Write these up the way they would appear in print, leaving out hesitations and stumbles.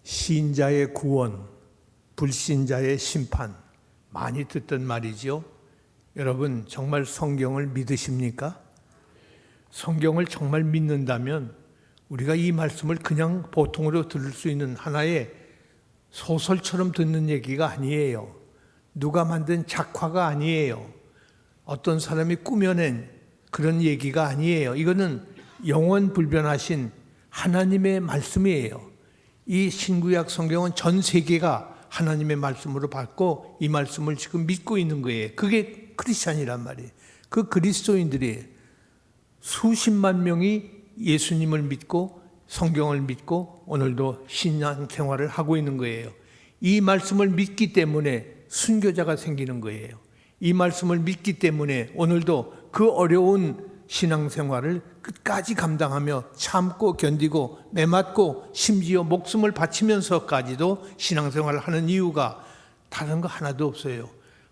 신자의 구원, 불신자의 심판, 많이 듣던 말이지요. 여러분 정말 성경을 믿으십니까? 성경을 정말 믿는다면 우리가 이 말씀을 그냥 보통으로 들을 수 있는 하나의 소설처럼 듣는 얘기가 아니에요. 누가 만든 작화가 아니에요. 어떤 사람이 꾸며낸 그런 얘기가 아니에요. 이거는 영원 불변하신 하나님의 말씀이에요. 이 신구약 성경은 전 세계가 하나님의 말씀으로 받고 이 말씀을 지금 믿고 있는 거예요. 그게 크리스찬이란 말이에요. 그 그리스도인들이 수십만 명이 예수님을 믿고 성경을 믿고 오늘도 신앙 생활을 하고 있는 거예요. 이 말씀을 믿기 때문에 순교자가 생기는 거예요. 이 말씀을 믿기 때문에 오늘도 그 어려운 신앙생활을 끝까지 감당하며 참고 견디고 매맞고 심지어 목숨을 바치면서까지도 신앙생활을 하는 이유가 다른 거 하나도 없어요.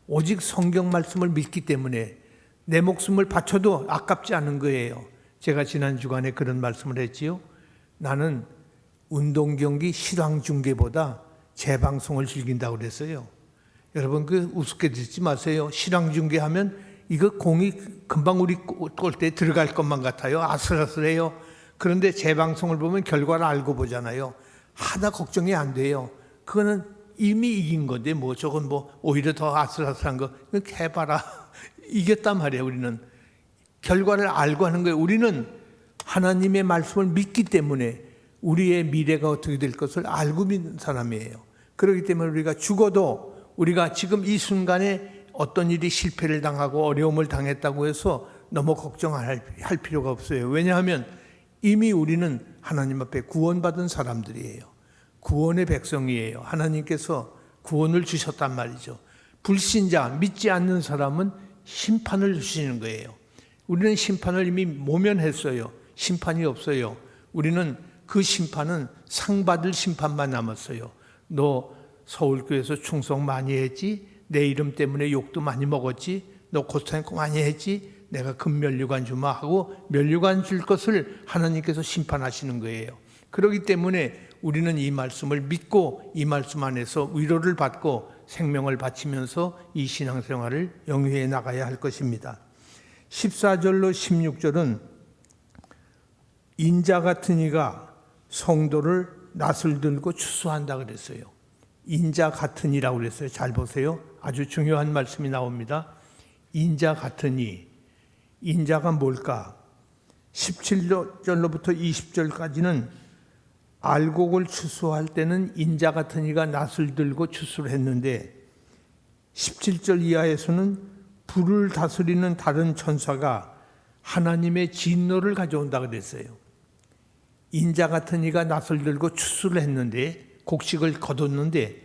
오직 성경 말씀을 믿기 때문에 내 목숨을 바쳐도 아깝지 않은 거예요. 제가 지난 주간에 그런 말씀을 했지요. 나는 운동경기 실황중계보다 재방송을 즐긴다고 그랬어요. 여러분 그 우습게 듣지 마세요. 실황중계하면 이거 공이 금방 우리 골대에 들어갈 것만 같아요. 아슬아슬해요. 그런데 재방송을 보면 결과를 알고 보잖아요. 하나 걱정이 안 돼요. 그거는 이미 이긴 건데 뭐 저건 뭐 오히려 더 아슬아슬한 거 해봐라. 이겼단 말이에요. 우리는 결과를 알고 하는 거예요. 우리는 하나님의 말씀을 믿기 때문에 우리의 미래가 어떻게 될 것을 알고 믿는 사람이에요. 그렇기 때문에 우리가 죽어도 우리가 지금 이 순간에 어떤 일이 실패를 당하고 어려움을 당했다고 해서 너무 걱정할 필요가 없어요. 왜냐하면 이미 우리는 하나님 앞에 구원받은 사람들이에요. 구원의 백성이에요. 하나님께서 구원을 주셨단 말이죠. 불신자, 믿지 않는 사람은 심판을 주시는 거예요. 우리는 심판을 이미 모면했어요. 심판이 없어요. 우리는 그 심판은 상 받을 심판만 남았어요. 너 서울교회에서 충성 많이 했지? 내 이름 때문에 욕도 많이 먹었지? 너 고생 많이 했지? 내가 금면류관 주마 하고 면류관 줄 것을 하나님께서 심판하시는 거예요. 그렇기 때문에 우리는 이 말씀을 믿고 이 말씀 안에서 위로를 받고 생명을 바치면서 이 신앙생활을 영위해 나가야 할 것입니다. 14절로 16절은 인자 같은 이가 성도를 낫을 들고 추수한다 그랬어요. 인자 같은 이라고 그랬어요. 잘 보세요. 아주 중요한 말씀이 나옵니다. 인자 같은 이. 인자가 뭘까? 17절로부터 20절까지는 알곡을 추수할 때는 인자 같은 이가 낫을 들고 추수를 했는데 17절 이하에서는 불을 다스리는 다른 천사가 하나님의 진노를 가져온다 그랬어요. 인자 같은 이가 낫을 들고 추수를 했는데 곡식을 거뒀는데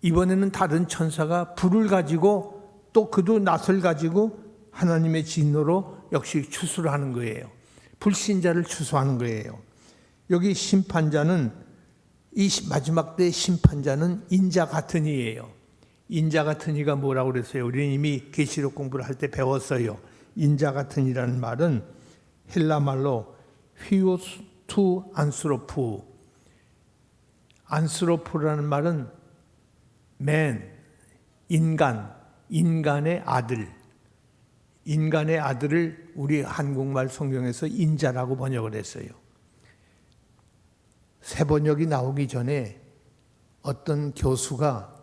이번에는 다른 천사가 불을 가지고 또 그도 낫을 가지고 하나님의 진노로 역시 추수를 하는 거예요. 불신자를 추수하는 거예요. 여기 심판자는 이 마지막 때 심판자는 인자 같은 이예요. 인자 같은 이가 뭐라고 그랬어요? 우리는 이미 계시록 공부를 할 때 배웠어요. 인자 같은 이라는 말은 헬라 말로 휘오투 안스로프. 안스로프라는 말은 맨, 인간의 아들. 인간의 아들을 우리 한국말 성경에서 인자라고 번역을 했어요. 새 번역이 나오기 전에 어떤 교수가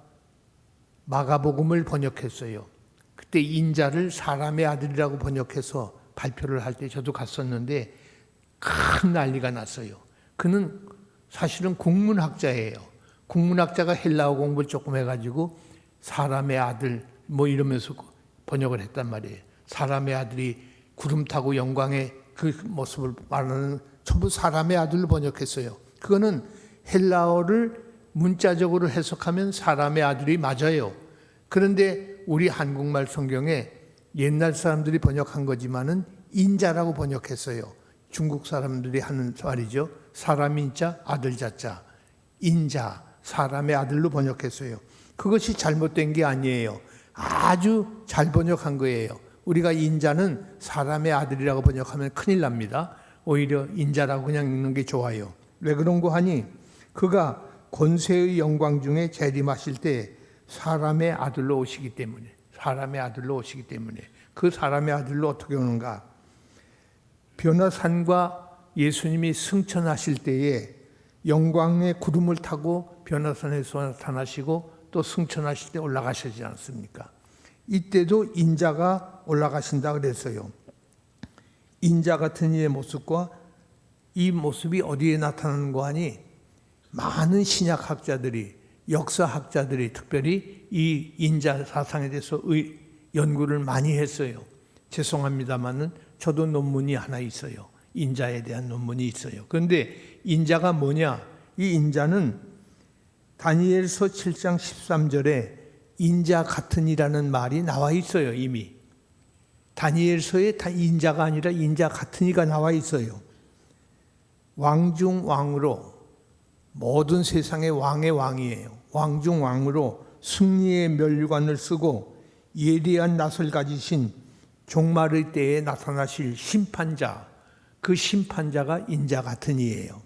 마가복음을 번역했어요. 그때 인자를 사람의 아들이라고 번역해서 발표를 할 때 저도 갔었는데 큰 난리가 났어요. 그는 사실은 국문학자예요. 국문학자가 헬라어 공부를 조금 해가지고 사람의 아들 뭐 이러면서 번역을 했단 말이에요. 사람의 아들이 구름 타고 영광의 그 모습을 말하는 전부 사람의 아들로 번역했어요. 그거는 헬라어를 문자적으로 해석하면 사람의 아들이 맞아요. 그런데 우리 한국말 성경에 옛날 사람들이 번역한 거지만은 인자라고 번역했어요. 중국 사람들이 하는 말이죠. 사람 인자, 아들 자자. 인자, 사람의 아들로 번역했어요. 그것이 잘못된 게 아니에요. 아주 잘 번역한 거예요. 우리가 인자는 사람의 아들이라고 번역하면 큰일 납니다. 오히려 인자라고 그냥 읽는 게 좋아요. 왜 그런 거 하니? 그가 권세의 영광 중에 재림하실 때 사람의 아들로 오시기 때문에 그 사람의 아들로 어떻게 오는가? 변화산과 예수님이 승천하실 때에 영광의 구름을 타고 변화산에서 나타나시고 또 승천하실 때 올라가시지 않습니까? 이때도 인자가 올라가신다 그랬어요. 인자 같은 이의 모습과 이 모습이 어디에 나타나는 거 하니 많은 신약학자들이, 역사학자들이 특별히 이 인자 사상에 대해서 연구를 많이 했어요. 죄송합니다만은 저도 논문이 하나 있어요. 인자에 대한 논문이 있어요. 그런데 인자가 뭐냐? 이 인자는 다니엘서 7장 13절에 인자 같은 이라는 말이 나와 있어요. 이미 다니엘서에 인자가 아니라 인자 같은 이가 나와 있어요. 왕 중 왕으로, 모든 세상의 왕의 왕이에요. 왕 중 왕으로 승리의 멸관을 쓰고 예리한 낯을 가지신 종말의 때에 나타나실 심판자, 그 심판자가 인자 같은 이예요.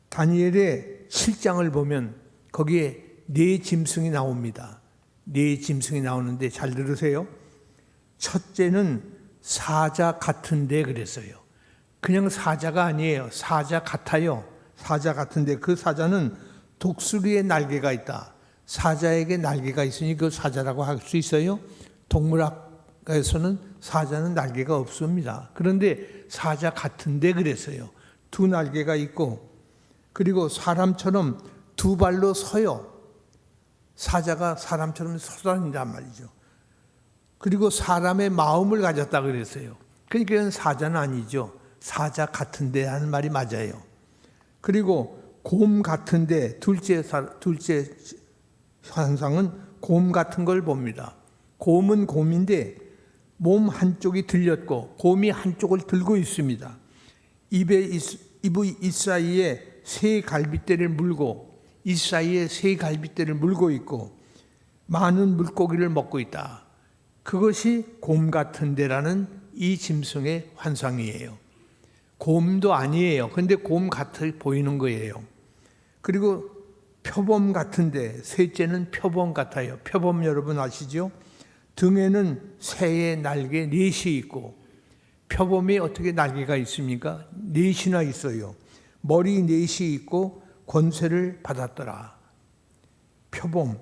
다니엘의 7장을 보면 거기에 네 짐승이 나옵니다. 네 짐승이 나오는데 잘 들으세요. 첫째는 사자 같은데 그랬어요. 그냥 사자가 아니에요. 사자 같아요. 사자 같은데 그 사자는 독수리의 날개가 있다. 사자에게 날개가 있으니 그 사자라고 할 수 있어요? 동물학에서는 사자는 날개가 없습니다. 그런데 사자 같은데 그랬어요. 두 날개가 있고 그리고 사람처럼 두 발로 서요. 사자가 사람처럼 서다닌단 말이죠. 그리고 사람의 마음을 가졌다 그랬어요. 그러니까 사자는 아니죠. 사자 같은데 하는 말이 맞아요. 그리고 곰 같은데 둘째 현상은 곰 같은 걸 봅니다. 곰은 곰인데 몸 한쪽이 들렸고 곰이 한쪽을 들고 있습니다. 입 사이에 새 갈빗대를 물고 이 사이에 새 갈빗대를 물고 있고 많은 물고기를 먹고 있다. 그것이 곰 같은데라는 이 짐승의 환상이에요. 곰도 아니에요. 근데 곰 같아 보이는 거예요. 그리고 표범 같은데, 셋째는 표범 같아요. 표범 여러분 아시죠? 등에는 새의 날개 넷이 있고, 표범이 어떻게 날개가 있습니까? 넷이나 있어요. 머리 넷이 있고 권세를 받았더라. 표범.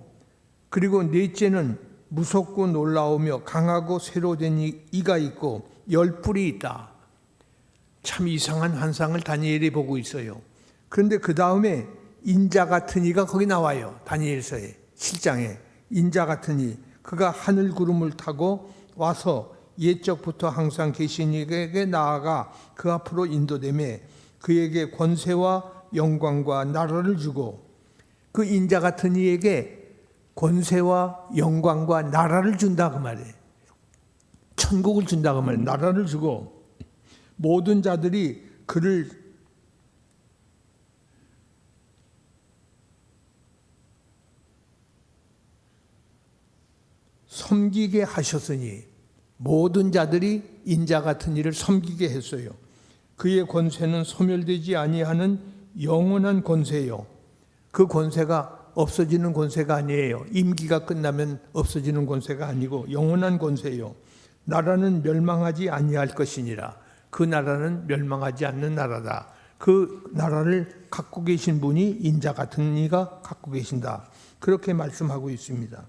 그리고 넷째는 무섭고 놀라우며 강하고 새로 된 이가 있고 열뿔이 있다. 참 이상한 환상을 다니엘이 보고 있어요. 그런데 그 다음에 인자 같은 이가 거기 나와요. 다니엘서에 7장에 인자 같은 이, 그가 하늘 구름을 타고 와서 옛적부터 항상 계신 이에게 나아가 그 앞으로 인도되며 그에게 권세와 영광과 나라를 주고, 그 인자 같은 이에게 권세와 영광과 나라를 준다 그 말이에요. 천국을 준다 그 말이에요. 나라를 주고 모든 자들이 그를 섬기게 하셨으니, 모든 자들이 인자 같은 이를 섬기게 했어요. 그의 권세는 소멸되지 아니하는 영원한 권세요. 그 권세가 없어지는 권세가 아니에요. 임기가 끝나면 없어지는 권세가 아니고 영원한 권세요. 나라는 멸망하지 아니할 것이니라. 그 나라는 멸망하지 않는 나라다. 그 나라를 갖고 계신 분이 인자 같은 이가 갖고 계신다. 그렇게 말씀하고 있습니다.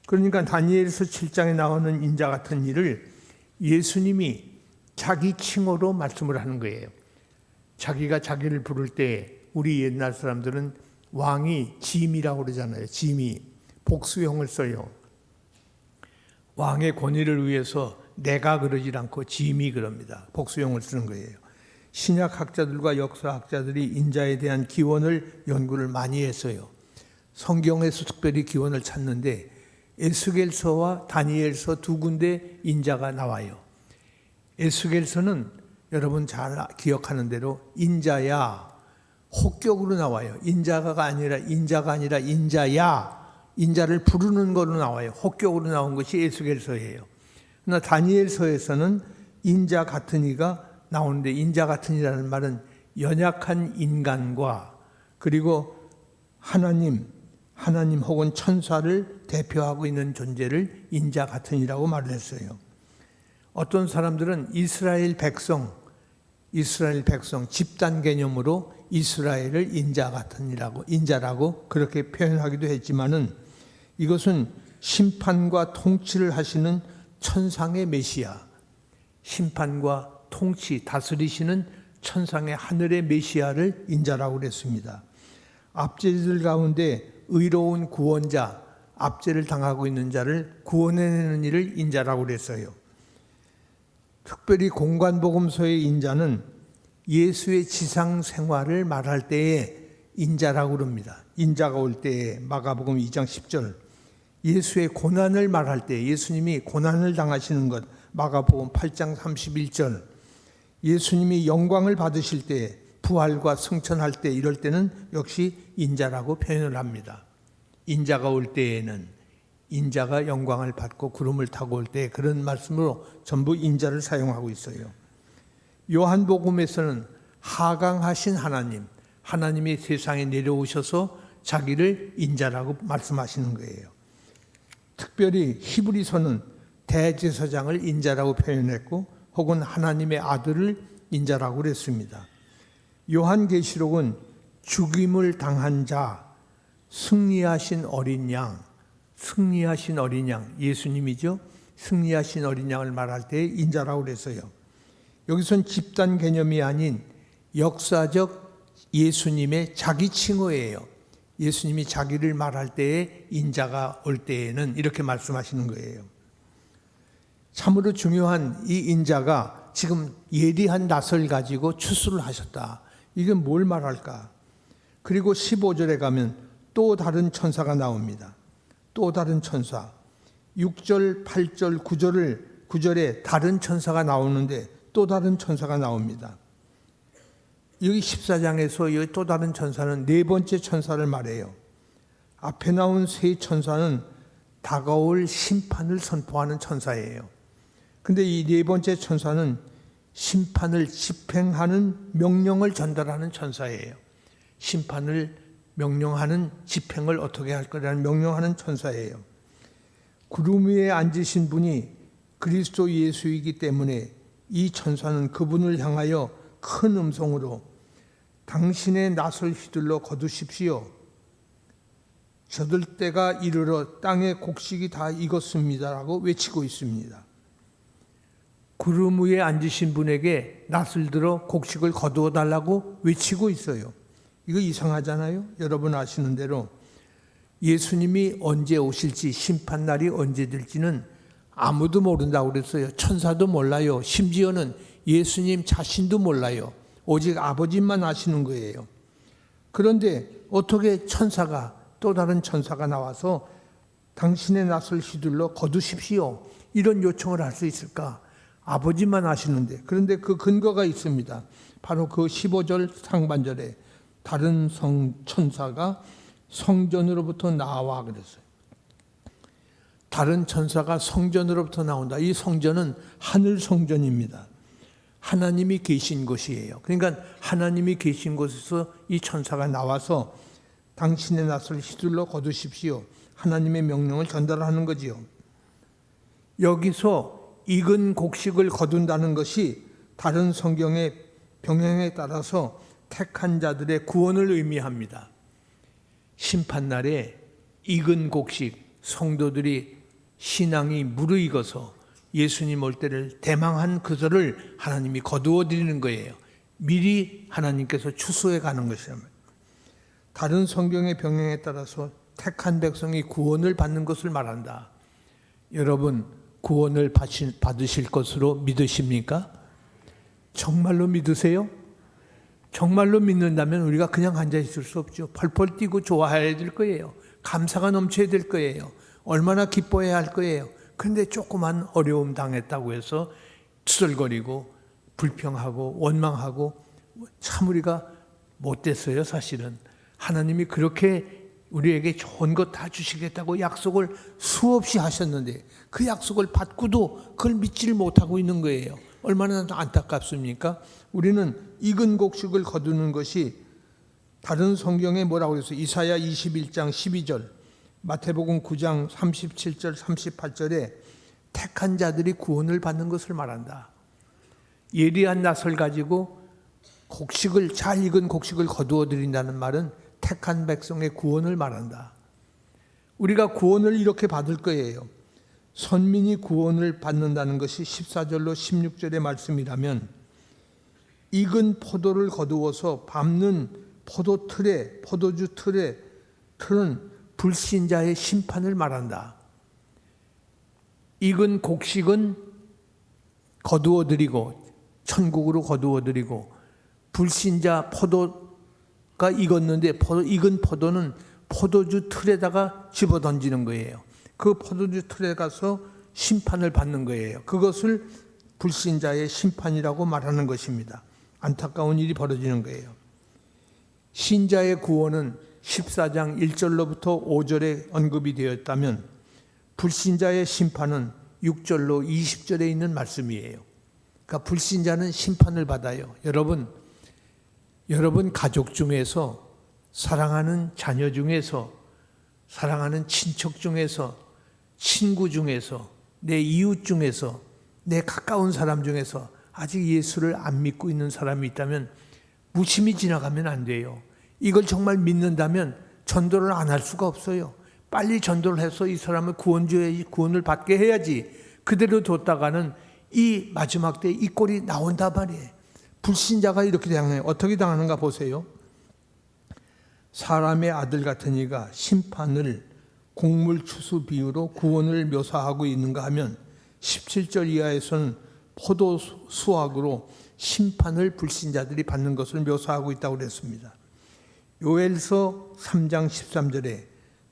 그러니까 다니엘서 7장에 나오는 인자 같은 이를 예수님이 자기 칭호로 말씀을 하는 거예요. 자기가 자기를 부를 때 우리 옛날 사람들은 왕이 짐이라고 그러잖아요. 짐이 복수형을 써요. 왕의 권위를 위해서 내가 그러질 않고 짐이 그럽니다. 복수형을 쓰는 거예요. 신약학자들과 역사학자들이 인자에 대한 기원을 연구를 많이 했어요. 성경에서 특별히 기원을 찾는데 에스겔서와 다니엘서 두 군데 인자가 나와요. 에스겔서는 여러분 잘 기억하는 대로 인자야 혹격으로 나와요. 인자가 아니라 인자야, 인자를 부르는 거로 나와요. 혹격으로 나온 것이 에스겔서예요. 그러나 다니엘서에서는 인자 같은 이가 나오는데, 인자 같은 이라는 말은 연약한 인간과 그리고 하나님 혹은 천사를 대표하고 있는 존재를 인자 같으니라고 말을 했어요. 어떤 사람들은 이스라엘 백성 집단 개념으로 이스라엘을 인자라고 그렇게 표현하기도 했지만은 이것은 심판과 통치를 하시는 천상의 메시아, 심판과 통치, 다스리시는 천상의 하늘의 메시아를 인자라고 그랬습니다. 압제들 가운데 의로운 구원자, 압제를 당하고 있는 자를 구원해내는 일을 인자라고 그랬어요. 특별히 공관복음서의 인자는 예수의 지상 생활을 말할 때에 인자라고 그럽니다. 인자가 올 때에 마가복음 2장 10절, 예수의 고난을 말할 때 예수님이 고난을 당하시는 것 마가복음 8장 31절, 예수님이 영광을 받으실 때 부활과 승천할 때 이럴 때는 역시 인자라고 표현을 합니다. 인자가 올 때에는 인자가 영광을 받고 구름을 타고 올 때 그런 말씀으로 전부 인자를 사용하고 있어요. 요한복음에서는 하강하신 하나님이 세상에 내려오셔서 자기를 인자라고 말씀하시는 거예요. 특별히 히브리서는 대제사장을 인자라고 표현했고 혹은 하나님의 아들을 인자라고 그랬습니다. 요한계시록은 죽임을 당한 자, 승리하신 어린 양, 예수님이죠. 승리하신 어린 양을 말할 때 인자라고 그랬어요. 여기선 집단 개념이 아닌 역사적 예수님의 자기 칭호예요. 예수님이 자기를 말할 때에 인자가 올 때에는 이렇게 말씀하시는 거예요. 참으로 중요한 이 인자가 지금 예리한 낯을 가지고 추수를 하셨다. 이게 뭘 말할까? 그리고 15절에 가면 또 다른 천사가 나옵니다. 또 다른 천사. 6절, 8절, 9절에 다른 천사가 나오는데 또 다른 천사가 나옵니다. 여기 14장에서 여기 또 다른 천사는 네 번째 천사를 말해요. 앞에 나온 세 천사는 다가올 심판을 선포하는 천사예요. 근데 이 네 번째 천사는 심판을 집행하는 명령을 전달하는 천사예요. 심판을 명령하는 집행을 어떻게 할 거라는 명령하는 천사예요. 구름 위에 앉으신 분이 그리스도 예수이기 때문에 이 천사는 그분을 향하여 큰 음성으로 당신의 낫을 휘둘러 거두십시오. 젖을 때가 이르러 땅의 곡식이 다 익었습니다라고 외치고 있습니다. 구름 위에 앉으신 분에게 낫을 들어 곡식을 거두어 달라고 외치고 있어요. 이거 이상하잖아요. 여러분 아시는 대로 예수님이 언제 오실지, 심판날이 언제 될지는 아무도 모른다고 그랬어요. 천사도 몰라요. 심지어는 예수님 자신도 몰라요. 오직 아버지만 아시는 거예요. 그런데 어떻게 또 다른 천사가 나와서 당신의 낫을 휘둘러 거두십시오, 이런 요청을 할 수 있을까? 아버지만 아시는데. 그런데 그 근거가 있습니다. 바로 그 15절 상반절에 다른 천사가 성전으로부터 나와 그랬어요. 다른 천사가 성전으로부터 나온다. 이 성전은 하늘 성전입니다. 하나님이 계신 곳이에요. 그러니까 하나님이 계신 곳에서 이 천사가 나와서 당신의 낫을 휘둘러 거두십시오, 하나님의 명령을 전달하는 거지요. 여기서 익은 곡식을 거둔다는 것이 다른 성경의 병행에 따라서 택한 자들의 구원을 의미합니다. 심판날에 익은 곡식, 성도들이 신앙이 무르익어서 예수님 올 때를 대망한 그들을 하나님이 거두어 드리는 거예요. 미리 하나님께서 추수해 가는 것이랍니다. 다른 성경의 병행에 따라서 택한 백성이 구원을 받는 것을 말한다. 여러분, 구원을 받으실 것으로 믿으십니까? 정말로 믿으세요? 정말로 믿는다면 우리가 그냥 앉아있을 수 없죠. 펄펄 뛰고 좋아해야 될 거예요. 감사가 넘쳐야 될 거예요. 얼마나 기뻐해야 할 거예요. 그런데 조그만 어려움 당했다고 해서 투덜거리고 불평하고 원망하고 참 우리가 못됐어요. 사실은 하나님이 그렇게 우리에게 좋은 것 다 주시겠다고 약속을 수없이 하셨는데 그 약속을 받고도 그걸 믿지를 못하고 있는 거예요. 얼마나 안타깝습니까? 우리는 익은 곡식을 거두는 것이 다른 성경에 뭐라고 그랬어요? 이사야 21장 12절, 마태복음 9장 37절 38절에 택한 자들이 구원을 받는 것을 말한다. 예리한 낫을 가지고 곡식을, 잘 익은 곡식을 거두어 드린다는 말은 택한 백성의 구원을 말한다. 우리가 구원을 이렇게 받을 거예요. 선민이 구원을 받는다는 것이 14절로 16절의 말씀이라면, 익은 포도를 거두어서 밟는 포도 틀에, 포도주 틀은 불신자의 심판을 말한다. 익은 곡식은 거두어 드리고 천국으로 거두어 드리고, 불신자 포도가 익었는데 익은 포도는 포도주 틀에다가 집어 던지는 거예요. 그 포도주 틀에 가서 심판을 받는 거예요. 그것을 불신자의 심판이라고 말하는 것입니다. 안타까운 일이 벌어지는 거예요. 신자의 구원은 14장 1절로부터 5절에 언급이 되었다면, 불신자의 심판은 6절로 20절에 있는 말씀이에요. 그러니까 불신자는 심판을 받아요. 여러분 가족 중에서, 사랑하는 자녀 중에서, 사랑하는 친척 중에서, 친구 중에서, 내 이웃 중에서, 내 가까운 사람 중에서 아직 예수를 안 믿고 있는 사람이 있다면 무심히 지나가면 안 돼요. 이걸 정말 믿는다면 전도를 안 할 수가 없어요. 빨리 전도를 해서 이 사람을 구원을 받게 해야지. 그대로 뒀다가는 이 마지막 때 이 꼴이 나온단 말이에요. 불신자가 이렇게 당해요. 어떻게 당하는가 보세요. 사람의 아들 같은 이가 심판을 곡물추수 비유로 구원을 묘사하고 있는가 하면, 17절 이하에서는 포도 수확으로 심판을 불신자들이 받는 것을 묘사하고 있다고 그랬습니다. 요엘서 3장 13절에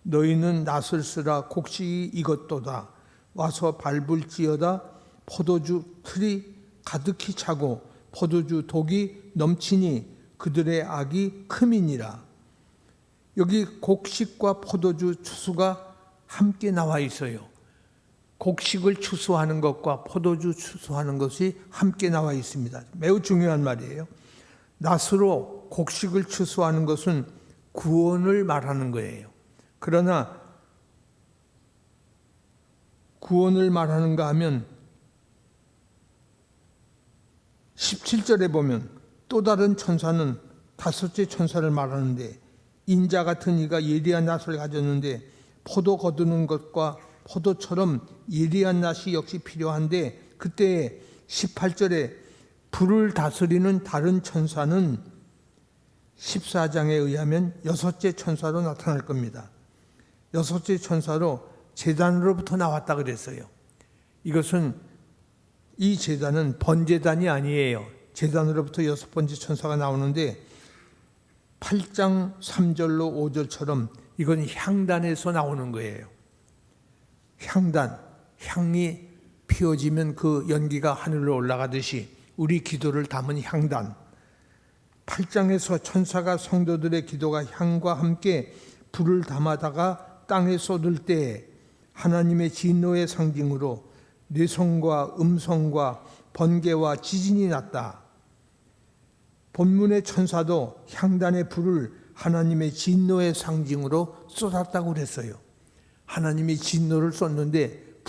너희는 낫을 쓰라 곡식이 익었도다 와서 밟을지어다 포도주 틀이 가득히 차고 포도주 독이 넘치니 그들의 악이 크미니라. 여기 곡식과 포도주 추수가 함께 나와 있어요. 곡식을 추수하는 것과 포도주 추수하는 것이 함께 나와 있습니다. 매우 중요한 말이에요. 낫으로 곡식을 추수하는 것은 구원을 말하는 거예요. 그러나 구원을 말하는가 하면 17절에 보면 또 다른 천사는 다섯째 천사를 말하는데, 인자 같은 이가 예리한 낫을 가졌는데 포도 거두는 것과 포도처럼 예리한 낫이 역시 필요한데, 그때 18절에 불을 다스리는 다른 천사는 14장에 의하면 여섯째 천사로 나타날 겁니다. 여섯째 천사로 제단으로부터 나왔다 그랬어요. 이 제단은 번제단이 아니에요. 제단으로부터 여섯 번째 천사가 나오는데 8장 3절로 5절처럼 이건 향단에서 나오는 거예요. 향단, 향이 피워지면 그 연기가 하늘로 올라가듯이 우리 기도를 담은 향단. 8장에서 천사가 성도들의 기도가 향과 함께 불을 담아다가 땅에 쏟을 때 하나님의 진노의 상징으로 뇌성과 음성과 번개와 지진이 났다. 본문의 천사도 향단의 불을 하나님의 진노의 상징으로 쏟았다고 그랬어요. 하나님이 진노를 쏟는데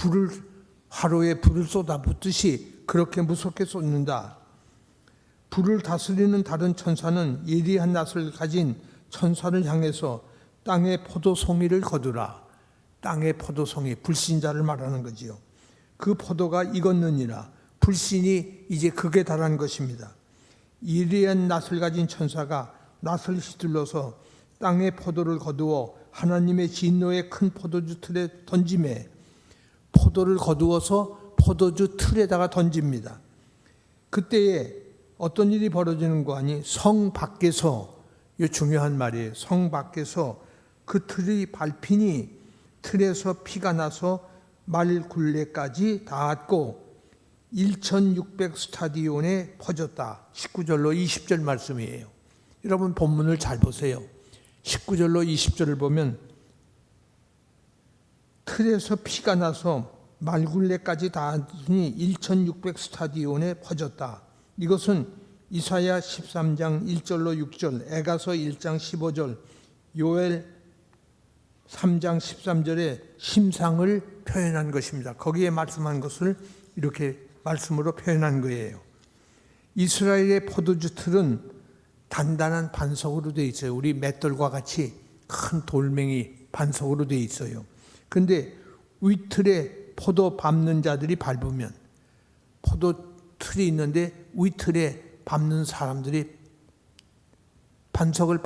화로에 불을 쏟아붓듯이 그렇게 무섭게 쏟는다. 불을 다스리는 다른 천사는 예리한 낫을 가진 천사를 향해서 땅의 포도송이를 거두라. 땅의 포도송이, 불신자를 말하는 거지요. 그 포도가 익었느니라. 불신이 이제 극에 달한 것입니다. 예리한 낫을 가진 천사가 낫을 휘둘러서 땅의 포도를 거두어 하나님의 진노의 큰 포도주 틀에 던지매, 포도를 거두어서 포도주 틀에다가 던집니다. 그때에 어떤 일이 벌어지는 거 아니? 성 밖에서, 이 중요한 말이에요. 성 밖에서 그 틀이 밟히니 틀에서 피가 나서 말굴레까지 닿았고 1600 스타디온에 퍼졌다. 19절로 20절 말씀이에요. 여러분 본문을 잘 보세요. 19절로 20절을 보면 틀에서 피가 나서 말굴레까지 닿으니 1600 스타디온에 퍼졌다. 이것은 이사야 13장 1절로 6절, 에가서 1장 15절, 요엘 3장 13절에 심상을 표현한 것입니다. 거기에 말씀한 것을 이렇게 말씀으로 표현한 거예요. 이스라엘의 포도주 틀은 단단한 반석으로 되어 있어요. 우리 맷돌과 같이 큰 돌멩이 반석으로 되어 있어요. 그런데 위틀에 포도 밟는 자들이 밟으면, 포도 틀이 있는데 위틀에 밟는 사람들이 반석을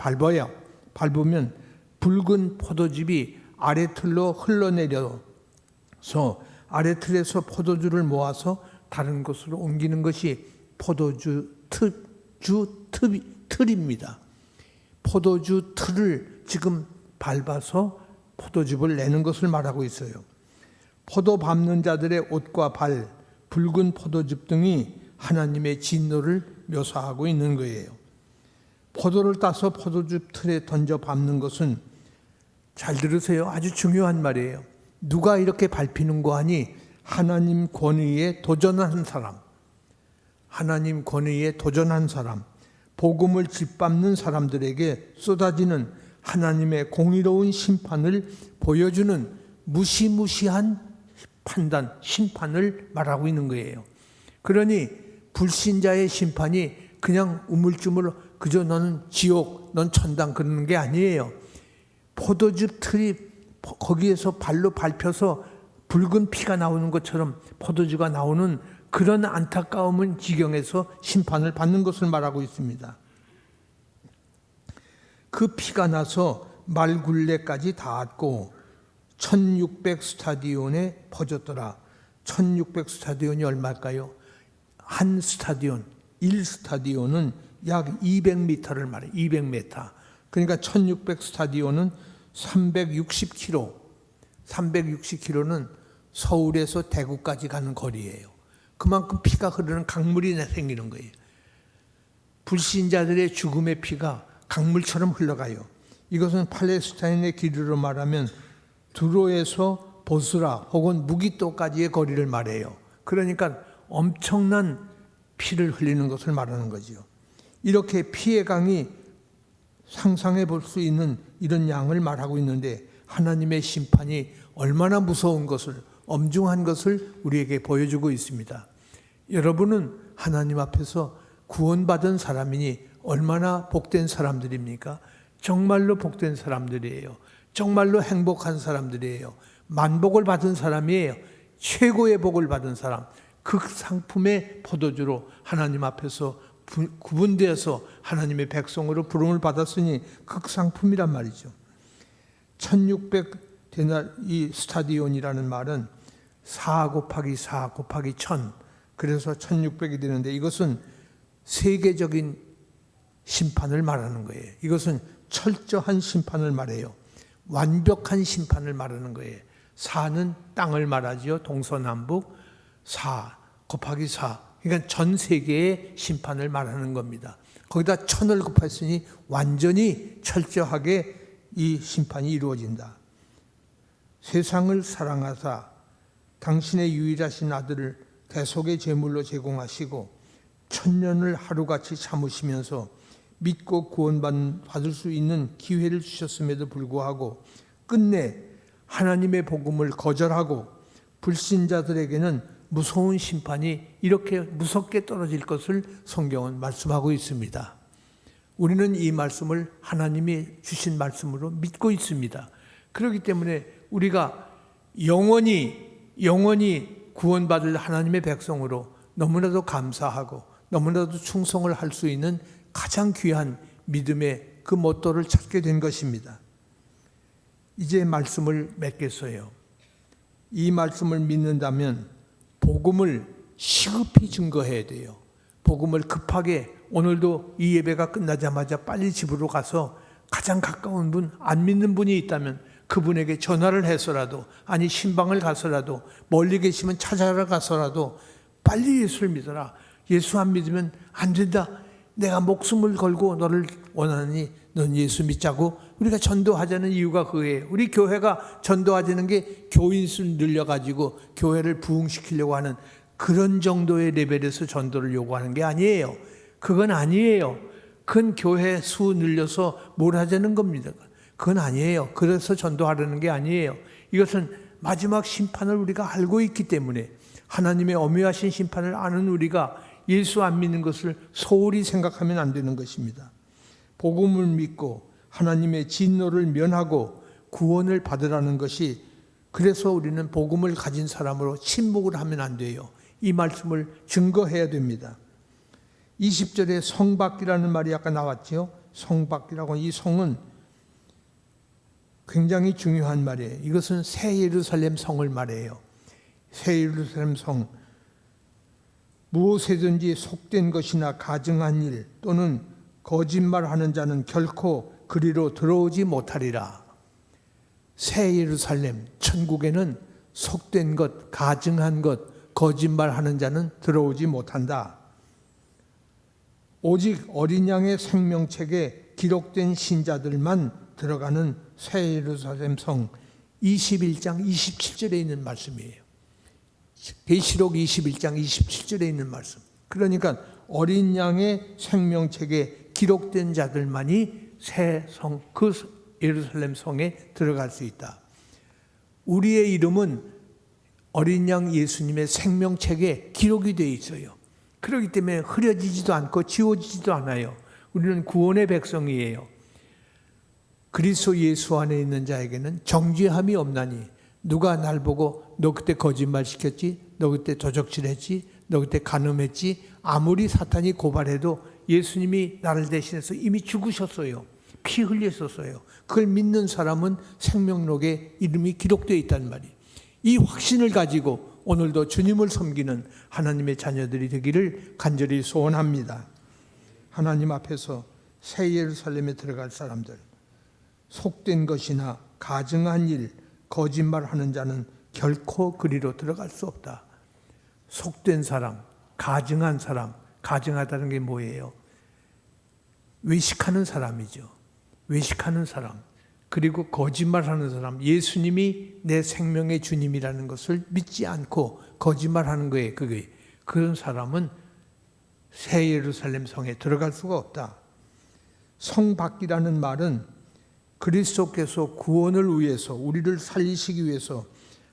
밟으면 붉은 포도즙이 아래틀로 흘러내려서 아래틀에서 포도주를 모아서 다른 곳으로 옮기는 것이 포도주 틀입니다. 포도주 틀을 지금 밟아서 포도즙을 내는 것을 말하고 있어요. 포도 밟는 자들의 옷과 발, 붉은 포도즙 등이 하나님의 진노를 묘사하고 있는 거예요. 포도를 따서 포도즙 틀에 던져 밟는 것은, 잘 들으세요, 아주 중요한 말이에요. 누가 이렇게 밟히는 거 하니? 하나님 권위에 도전한 사람, 하나님 권위에 도전한 사람, 복음을 짓밟는 사람들에게 쏟아지는 하나님의 공의로운 심판을 보여주는 무시무시한 판단, 심판을 말하고 있는 거예요. 그러니 불신자의 심판이 그냥 우물쭈물 그저 너는 지옥, 넌 천당 그러는 게 아니에요. 포도즙 틀이 거기에서 발로 밟혀서 붉은 피가 나오는 것처럼 포도주가 나오는 그런 안타까움은 지경에서 심판을 받는 것을 말하고 있습니다. 그 피가 나서 말굴레까지 닿았고 1600 스타디온에 퍼졌더라. 1600 스타디온이 얼마일까요? 한 스타디온, 1스타디온은 약 200m를 말해요. 200m. 그러니까 1600 스타디온은 360km. 360km는 서울에서 대구까지 가는 거리예요. 그만큼 피가 흐르는 강물이 생기는 거예요. 불신자들의 죽음의 피가 강물처럼 흘러가요. 이것은 팔레스타인의 길이로 말하면 두로에서 보스라 혹은 무기토까지의 거리를 말해요. 그러니까 엄청난 피를 흘리는 것을 말하는 거죠. 이렇게 피의 강이 상상해 볼 수 있는 이런 양을 말하고 있는데, 하나님의 심판이 얼마나 무서운 것을, 엄중한 것을 우리에게 보여주고 있습니다. 여러분은 하나님 앞에서 구원받은 사람이니 얼마나 복된 사람들입니까? 정말로 복된 사람들이에요. 정말로 행복한 사람들이에요. 만복을 받은 사람이에요. 최고의 복을 받은 사람. 그 상품의 포도주로 하나님 앞에서 구분되어서 하나님의 백성으로 부름을 받았으니 극상품이란 말이죠. 1600 데날, 이 스타디온이라는 말은 4 곱하기 4 곱하기 1000, 그래서 1600이 되는데, 이것은 세계적인 심판을 말하는 거예요. 이것은 철저한 심판을 말해요. 완벽한 심판을 말하는 거예요. 4는 땅을 말하죠. 동서남북 4 곱하기 4, 그러니까 전 세계의 심판을 말하는 겁니다. 거기다 1000을 곱했으니 완전히 철저하게 이 심판이 이루어진다. 세상을 사랑하사 당신의 유일하신 아들을 대속의 제물로 제공하시고 천년을 하루같이 참으시면서 믿고 구원받을 수 있는 기회를 주셨음에도 불구하고 끝내 하나님의 복음을 거절하고 불신자들에게는 무서운 심판이 이렇게 무섭게 떨어질 것을 성경은 말씀하고 있습니다. 우리는 이 말씀을 하나님이 주신 말씀으로 믿고 있습니다. 그렇기 때문에 우리가 영원히 구원받을 하나님의 백성으로 너무나도 감사하고 너무나도 충성을 할 수 있는 가장 귀한 믿음의 그 모토를 찾게 된 것입니다. 이제 말씀을 맺겠어요. 이 말씀을 믿는다면 복음을 시급히 증거해야 돼요. 복음을 급하게, 오늘도 이 예배가 끝나자마자 빨리 집으로 가서 가장 가까운 분, 안 믿는 분이 있다면 그분에게 전화를 해서라도, 아니 신방을 가서라도, 멀리 계시면 찾아러 가서라도 빨리 예수를 믿어라. 예수 안 믿으면 안 된다. 내가 목숨을 걸고 너를 원하니 넌 예수 믿자고 우리가 전도하자는 이유가 그거예요. 우리 교회가 전도하자는 게 교인 수 늘려가지고 교회를 부흥시키려고 하는 그런 정도의 레벨에서 전도를 요구하는 게 아니에요. 그건 아니에요. 큰 교회 수 늘려서 뭘 하자는 겁니다. 그건 아니에요. 그래서 전도하려는 게 아니에요. 이것은 마지막 심판을 우리가 알고 있기 때문에, 하나님의 엄밀하신 심판을 아는 우리가 예수 안 믿는 것을 소홀히 생각하면 안 되는 것입니다. 복음을 믿고 하나님의 진노를 면하고 구원을 받으라는 것이, 그래서 우리는 복음을 가진 사람으로 침묵을 하면 안 돼요. 이 말씀을 증거해야 됩니다. 20절에 성받기라는 말이 아까 나왔죠. 성받기라고, 이 성은 굉장히 중요한 말이에요. 이것은 새 예루살렘 성을 말해요. 새 예루살렘 성, 무엇에든지 속된 것이나 가증한 일 또는 거짓말하는 자는 결코 그리로 들어오지 못하리라. 새 예루살렘, 천국에는 속된 것, 가증한 것, 거짓말하는 자는 들어오지 못한다. 오직 어린 양의 생명책에 기록된 신자들만 들어가는 새 예루살렘 성, 21장 27절에 있는 말씀이에요. 계시록 21장 27절에 있는 말씀. 그러니까 어린 양의 생명책에 기록된 자들만이 새 성, 그 예루살렘 성에 들어갈 수 있다. 우리의 이름은 어린 양 예수님의 생명책에 기록이 되어 있어요. 그렇기 때문에 흐려지지도 않고 지워지지도 않아요. 우리는 구원의 백성이에요. 그리스도 예수 안에 있는 자에게는 정죄함이 없나니, 누가 날 보고 너 그때 거짓말 시켰지? 너 그때 도적질했지? 너 그때 간음했지? 아무리 사탄이 고발해도 예수님이 나를 대신해서 이미 죽으셨어요. 피 흘리셨어요. 그걸 믿는 사람은 생명록에 이름이 기록되어 있단 말이에요. 이 확신을 가지고 오늘도 주님을 섬기는 하나님의 자녀들이 되기를 간절히 소원합니다. 하나님 앞에서 새 예루살렘에 들어갈 사람들, 속된 것이나 가증한 일, 거짓말하는 자는 결코 그리로 들어갈 수 없다. 속된 사람, 가증한 사람, 가증하다는 게 뭐예요? 외식하는 사람이죠. 외식하는 사람, 그리고 거짓말하는 사람, 예수님이 내 생명의 주님이라는 것을 믿지 않고 거짓말하는 거예요. 그런 사람은 새 예루살렘 성에 들어갈 수가 없다. 성받기라는 말은 그리스도께서 구원을 위해서, 우리를 살리시기 위해서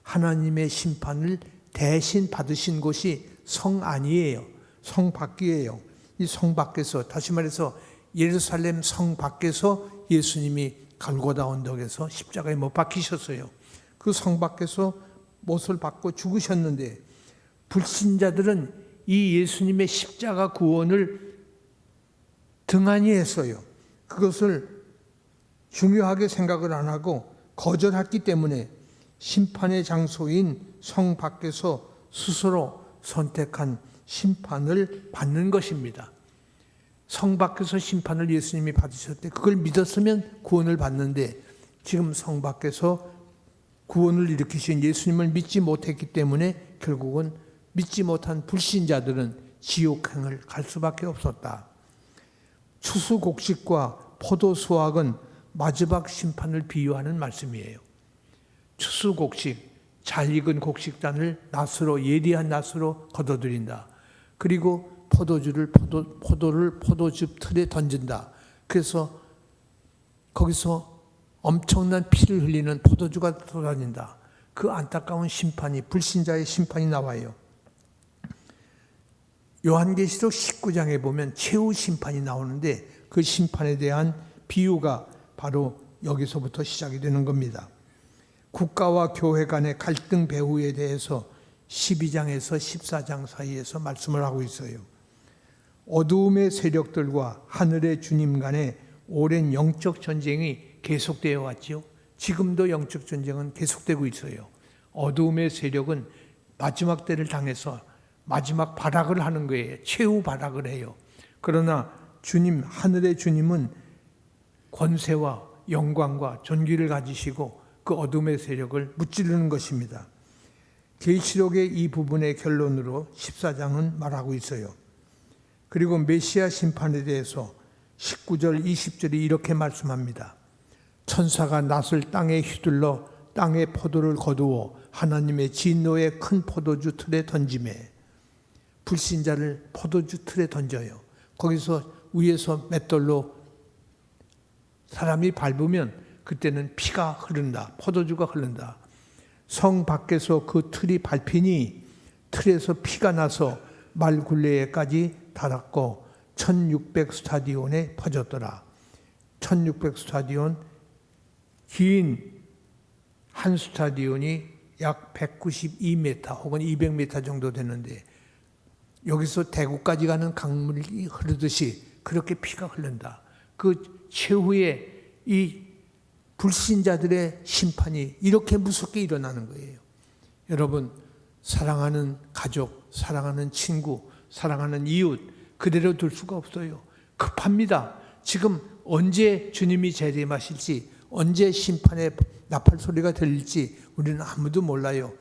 하나님의 심판을 대신 받으신 곳이 성 안이에요. 성 밖이에요. 이 성 밖에서, 다시 말해서 예루살렘 성 밖에서 예수님이 갈고다 언덕에서 십자가에 못 박히셨어요. 그 성 밖에서 못을 받고 죽으셨는데, 불신자들은 이 예수님의 십자가 구원을 등한히 했어요. 그것을 중요하게 생각을 안 하고 거절했기 때문에 심판의 장소인 성 밖에서 스스로 선택한 심판을 받는 것입니다. 성 밖에서 심판을 예수님이 받으셨대. 그걸 믿었으면 구원을 받는데, 지금 성 밖에서 구원을 일으키신 예수님을 믿지 못했기 때문에 결국은 믿지 못한 불신자들은 지옥행을 갈 수밖에 없었다. 추수곡식과 포도수확은 마지막 심판을 비유하는 말씀이에요. 추수곡식, 잘 익은 곡식단을 낫으로, 예리한 낫으로 걷어들인다. 그리고 포도를 포도즙 틀에 던진다. 그래서 거기서 엄청난 피를 흘리는 포도주가 쏟아진다. 그 안타까운 심판이, 불신자의 심판이 나와요. 요한계시록 19장에 보면 최후 심판이 나오는데, 그 심판에 대한 비유가 바로 여기서부터 시작이 되는 겁니다. 국가와 교회 간의 갈등 배후에 대해서 12장에서 14장 사이에서 말씀을 하고 있어요. 어두움의 세력들과 하늘의 주님 간의 오랜 영적 전쟁이 계속되어 왔죠. 지금도 영적 전쟁은 계속되고 있어요. 어두움의 세력은 마지막 때를 당해서 마지막 발악을 하는 거예요. 최후 발악을 해요. 그러나 주님, 하늘의 주님은 권세와 영광과 존귀를 가지시고 그 어둠의 세력을 무찌르는 것입니다. 계시록의 이 부분의 결론으로 14장은 말하고 있어요. 그리고 메시아 심판에 대해서 19절, 20절이 이렇게 말씀합니다. 천사가 낫을 땅에 휘둘러 땅의 포도를 거두어 하나님의 진노의 큰 포도주 틀에 던지매, 불신자를 포도주 틀에 던져요. 거기서 위에서 맷돌로 사람이 밟으면 그때는 피가 흐른다. 포도주가 흐른다. 성 밖에서 그 틀이 밟히니 틀에서 피가 나서 말 굴레에까지 닿았고 1600 스타디온에 퍼졌더라. 1600 스타디온, 긴 한 스타디온이 약 192m 혹은 200m 정도 되는데 여기서 대구까지 가는 강물이 흐르듯이 그렇게 피가 흐른다. 그 최후의 이 불신자들의 심판이 이렇게 무섭게 일어나는 거예요. 여러분, 사랑하는 가족, 사랑하는 친구, 사랑하는 이웃 그대로 둘 수가 없어요. 급합니다. 지금 언제 주님이 재림하실지, 언제 심판의 나팔 소리가 들릴지 우리는 아무도 몰라요.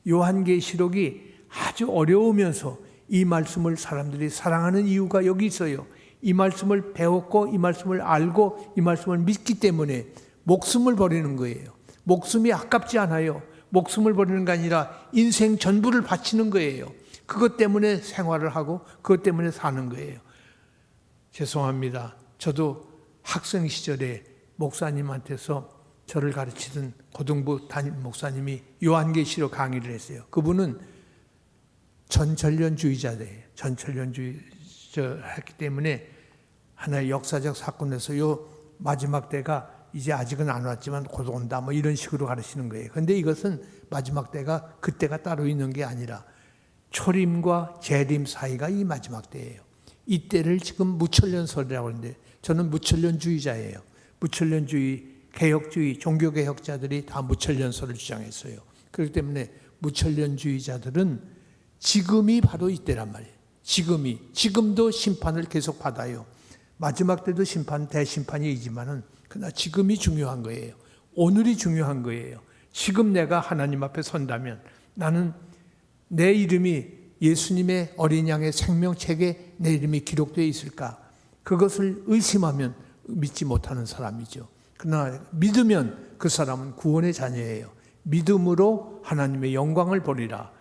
요한계시록이 아주 어려우면서 이 말씀을 사람들이 사랑하는 이유가 여기 있어요. 이 말씀을 배웠고 이 말씀을 알고 이 말씀을 믿기 때문에 목숨을 버리는 거예요. 목숨이 아깝지 않아요. 목숨을 버리는 게 아니라 인생 전부를 바치는 거예요. 그것 때문에 생활을 하고 그것 때문에 사는 거예요. 죄송합니다. 저도 학생 시절에 목사님한테서 저를 가르치던 고등부 담임 목사님이 요한계시록 강의를 했어요. 그분은 전천년주의자예요. 전천년주의자였기 때문에 하나의 역사적 사건에서 요 마지막 때가 이제 아직은 안 왔지만 곧 온다 뭐 이런 식으로 가르치는 거예요. 그런데 이것은 마지막 때가 그때가 따로 있는 게 아니라 초림과 재림 사이가 이 마지막 때예요. 이 때를 지금 무천년설이라고 하는데 저는 무천년주의자예요. 무천년주의, 개혁주의, 종교개혁자들이 다 무천년설을 주장했어요. 그렇기 때문에 무천년주의자들은 지금이 바로 이때란 말이에요. 지금도 심판을 계속 받아요. 마지막 때도 심판, 대심판이지만은 그러나 지금이 중요한 거예요. 오늘이 중요한 거예요. 지금 내가 하나님 앞에 선다면 나는 내 이름이 예수님의 어린 양의 생명책에 내 이름이 기록되어 있을까? 그것을 의심하면 믿지 못하는 사람이죠. 그러나 믿으면 그 사람은 구원의 자녀예요. 믿음으로 하나님의 영광을 보리라.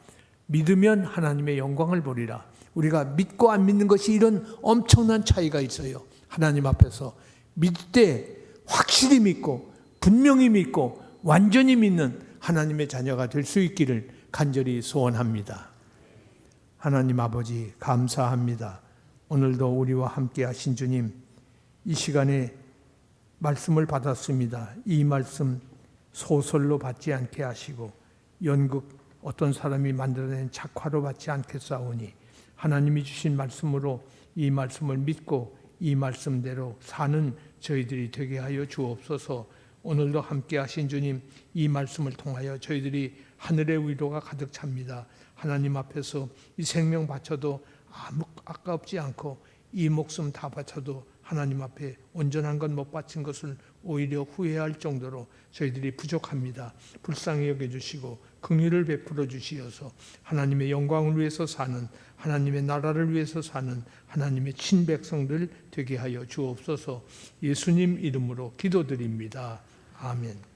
믿으면 하나님의 영광을 보리라. 우리가 믿고 안 믿는 것이 이런 엄청난 차이가 있어요. 하나님 앞에서 믿을 때 확실히 믿고 분명히 믿고 완전히 믿는 하나님의 자녀가 될 수 있기를 간절히 소원합니다. 하나님 아버지 감사합니다. 오늘도 우리와 함께 하신 주님, 이 시간에 말씀을 받았습니다. 이 말씀 소설로 받지 않게 하시고 연극 어떤 사람이 만들어낸 작화로 받지 않겠사오니 하나님이 주신 말씀으로 이 말씀을 믿고 이 말씀대로 사는 저희들이 되게 하여 주옵소서. 오늘도 함께 하신 주님, 이 말씀을 통하여 저희들이 하늘의 위로가 가득 찹니다. 하나님 앞에서 이 생명 바쳐도 아무 아깝지 않고 이 목숨 다 바쳐도 하나님 앞에 온전한 것 못 바친 것을 오히려 후회할 정도로 저희들이 부족합니다. 불쌍히 여겨주시고 긍휼을 베풀어 주시어서 하나님의 영광을 위해서 사는, 하나님의 나라를 위해서 사는 하나님의 친백성들 되게 하여 주옵소서. 예수님 이름으로 기도드립니다. 아멘.